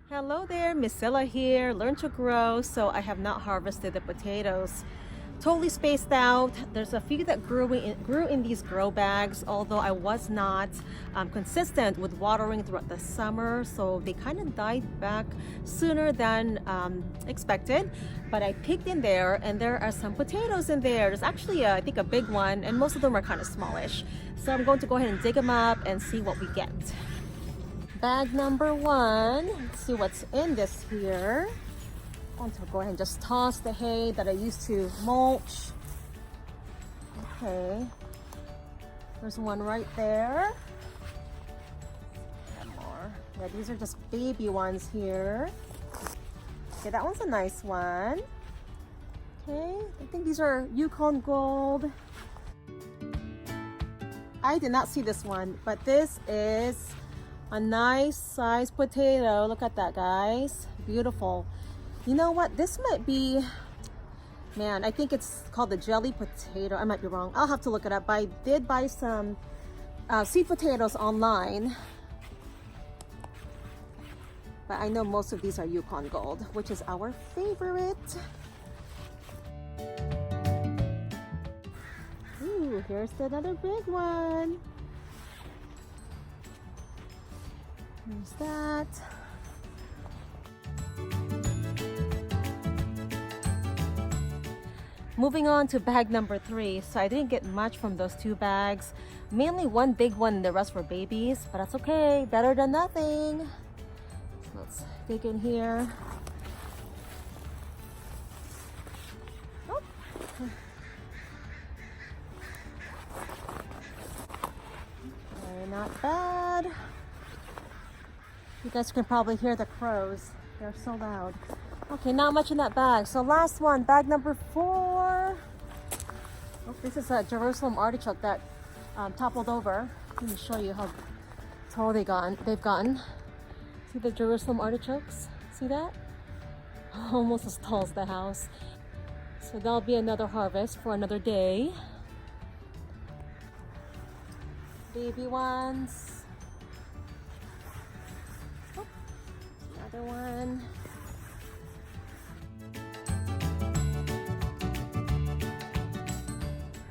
Hello there, Misilla here, Learn to Grow. So I have not harvested the potatoes. Totally spaced out. There's a few that grew in these grow bags, although I was not consistent with watering throughout the summer. So they kind of died back sooner than expected. But I peeked in there and there are some potatoes in there. There's actually, I think, a big one, and most of them are kind of smallish. So I'm going to go ahead and dig them up and see what we get. Bag number one. Let's see what's in this here. I'm going to go ahead and just toss the hay that I used to mulch. Okay. There's one right there. One more. Yeah, these are just baby ones here. Okay, that one's a nice one. Okay, I think these are Yukon Gold. I did not see this one, but this is a nice sized potato. Look at that, guys. Beautiful. You know what? This might be, man, I think it's called the jelly potato. I might be wrong. I'll have to look it up. But I did buy some seed potatoes online. But I know most of these are Yukon Gold, which is our favorite. Ooh, here's another big one. There's that. Moving on to bag number three. So I didn't get much from those two bags. Mainly one big one and the rest were babies, but that's okay. Better than nothing. So let's dig in here. Oh. Okay, not bad. You guys can probably hear the crows. They're so loud. Okay, not much in that bag. So last one, bag number four. Oh, this is a Jerusalem artichoke that toppled over. Let me show you how tall they've gotten. See the Jerusalem artichokes? See that? Almost as tall as the house. So that'll be another harvest for another day. Baby ones. Another one.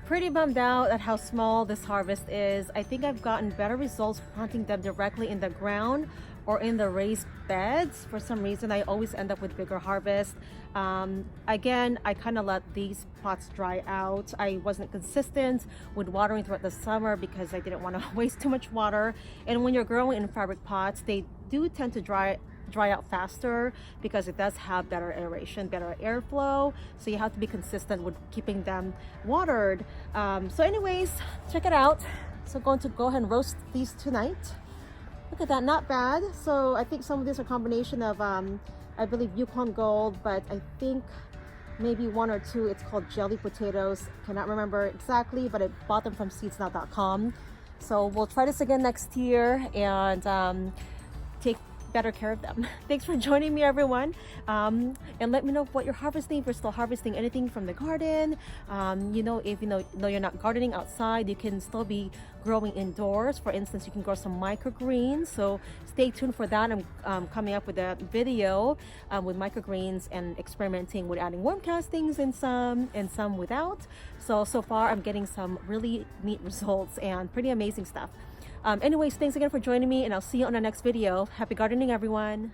Pretty bummed out at how small this harvest is. I think I've gotten better results planting them directly in the ground or in the raised beds. For some reason, I always end up with bigger harvest. Again, I kind of let these pots dry out. I wasn't consistent with watering throughout the summer because I didn't want to waste too much water. And when you're growing in fabric pots, they do tend to dry out faster because it does have better aeration, better airflow. So you have to be consistent with keeping them watered. So anyways, check it out. So I'm going to go ahead and roast these tonight. Look at that, not bad. So I think some of these are a combination of, I believe Yukon Gold, but I think maybe one or two, it's called jelly potatoes. Cannot remember exactly, but I bought them from seedsnow.com. So we'll try this again next year and take better care of them. Thanks for joining me, everyone, and let me know what you're harvesting. If you're still harvesting anything from the garden, if you know you're not gardening outside, you can still be growing indoors. For instance, you can grow some microgreens, so stay tuned for that. I'm coming up with a video with microgreens and experimenting with adding worm castings and some without. So far I'm getting some really neat results and pretty amazing stuff. Anyways, thanks again for joining me, and I'll see you on our next video. Happy gardening, everyone.